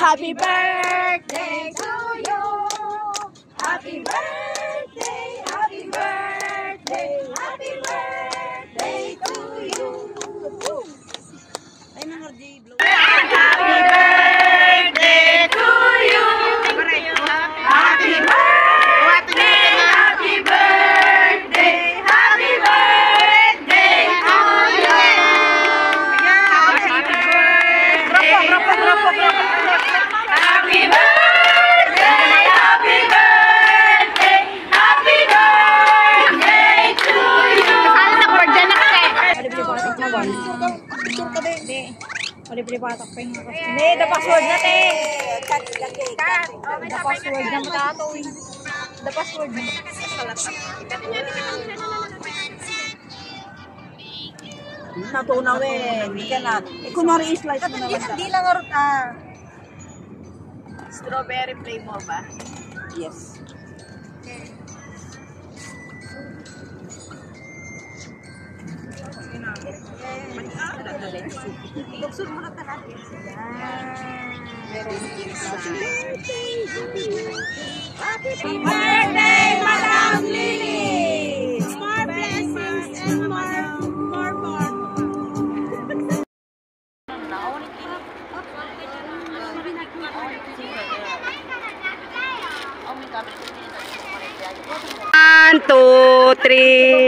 Happy birthday to you. Happy birthday, happy birthday, happy birthday to you. Ay, nang RJ Blow. Happy birthday to you. Happy birthday, happy birthday, happy birthday to you. Happy birthday, happy birthday, happy birthday, happy birthday to you. Saan na birthday na kasi? Picture ka din. Pali-pali patak pa yung kasi. Hindi, the password na te. The password na matato. The password na. Natunaw eh. Hindi ka na. Kunwari i-slice mo naman. Hindi lang aruta. Strawberry flavor ba? Yes. Luksod mo na talaga. Happy birthday, Madam Lily! More blessings and more. One, two, three.